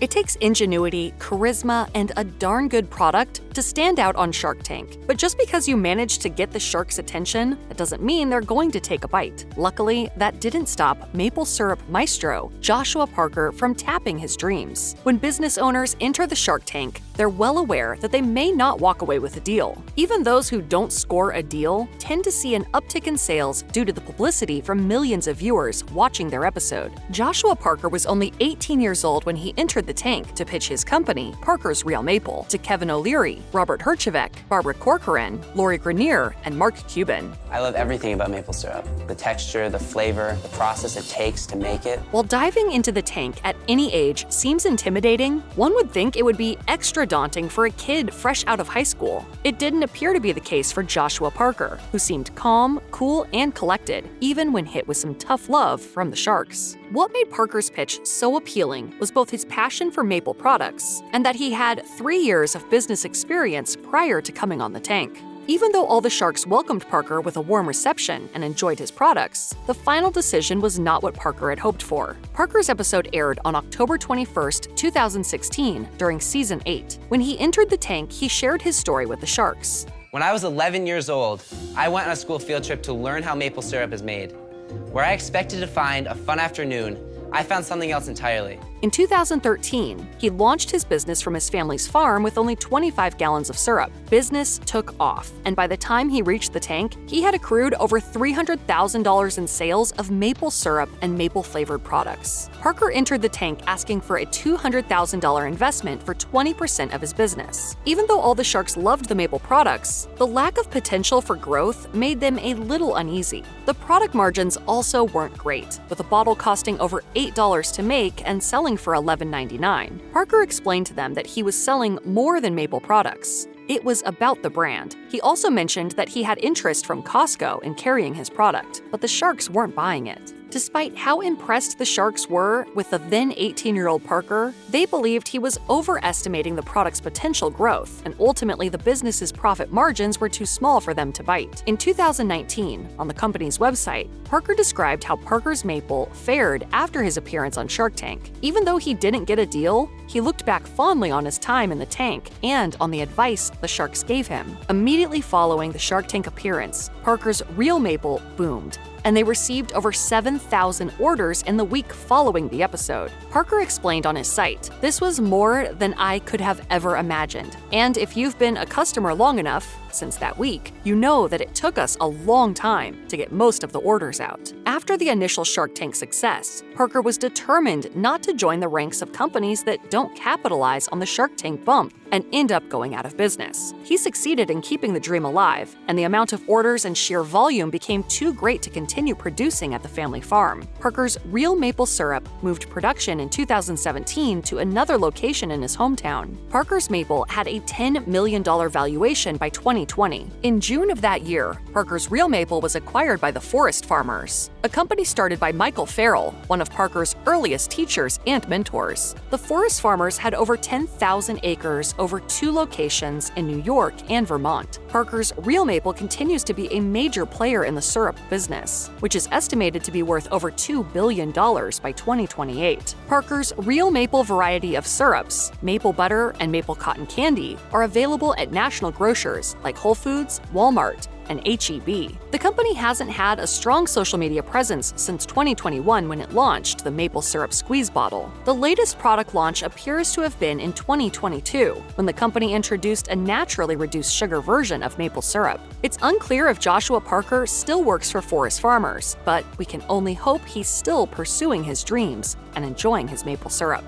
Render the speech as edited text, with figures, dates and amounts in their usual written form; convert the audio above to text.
It takes ingenuity, charisma, and a darn good product to stand out on Shark Tank. But just because you manage to get the sharks' attention, that doesn't mean they're going to take a bite. Luckily, that didn't stop maple syrup maestro Joshua Parker from tapping his dreams. When business owners enter the Shark Tank, they're well aware that they may not walk away with a deal. Even those who don't score a deal tend to see an uptick in sales due to the publicity from millions of viewers watching their episode. Joshua Parker was only 18 years old when he entered the tank to pitch his company, Parker's Real Maple, to Kevin O'Leary, Robert Herjavec, Barbara Corcoran, Lori Grenier, and Mark Cuban. I love everything about maple syrup. The texture, the flavor, the process it takes to make it. While diving into the tank at any age seems intimidating, one would think it would be extra daunting for a kid fresh out of high school. It didn't appear to be the case for Joshua Parker, who seemed calm, cool, and collected, even when hit with some tough love from the Sharks. What made Parker's pitch so appealing was both his passion for maple products and that he had 3 years of business experience prior to coming on the tank. Even though all the Sharks welcomed Parker with a warm reception and enjoyed his products, the final decision was not what Parker had hoped for. Parker's episode aired on October 21, 2016, during Season 8. When he entered the tank, he shared his story with the Sharks. When I was 11 years old, I went on a school field trip to learn how maple syrup is made. Where I expected to find a fun afternoon, I found something else entirely. In 2013, he launched his business from his family's farm with only 25 gallons of syrup. Business took off, and by the time he reached the tank, he had accrued over $300,000 in sales of maple syrup and maple-flavored products. Parker entered the tank asking for a $200,000 investment for 20% of his business. Even though all the Sharks loved the maple products, the lack of potential for growth made them a little uneasy. The product margins also weren't great, with a bottle costing over $8 to make and selling for $11.99. Parker explained to them that he was selling more than maple products. It was about the brand. He also mentioned that he had interest from Costco in carrying his product, but the Sharks weren't buying it. Despite how impressed the Sharks were with the then 18-year-old Parker, they believed he was overestimating the product's potential growth, and ultimately the business's profit margins were too small for them to bite. In 2019, on the company's website, Parker described how Parker's Maple fared after his appearance on Shark Tank. Even though he didn't get a deal, he looked back fondly on his time in the tank and on the advice the Sharks gave him. Immediately following the Shark Tank appearance, Parker's Real Maple boomed, and they received over 7,000 orders in the week following the episode. Parker explained on his site, "This was more than I could have ever imagined. And if you've been a customer long enough, since that week, you know that it took us a long time to get most of the orders out." After the initial Shark Tank success, Parker was determined not to join the ranks of companies that don't capitalize on the Shark Tank bump and end up going out of business. He succeeded in keeping the dream alive, and the amount of orders and sheer volume became too great to continue producing at the family farm. Parker's Real Maple Syrup moved production in 2017 to another location in his hometown. Parker's Maple had a $10 million valuation by 2020. In June of that year, Parker's Real Maple was acquired by the Forest Farmers, a company started by Michael Farrell, one of Parker's earliest teachers and mentors. The Forest Farmers had over 10,000 acres over 2 locations in New York and Vermont. Parker's Real Maple continues to be a major player in the syrup business, which is estimated to be worth over $2 billion by 2028. Parker's Real Maple variety of syrups, maple butter, and maple cotton candy are available at national grocers like Whole Foods, Walmart, and H-E-B. The company hasn't had a strong social media presence since 2021 when it launched the maple syrup squeeze bottle. The latest product launch appears to have been in 2022, when the company introduced a naturally reduced sugar version of maple syrup. It's unclear if Joshua Parker still works for Forest Farmers, but we can only hope he's still pursuing his dreams and enjoying his maple syrup.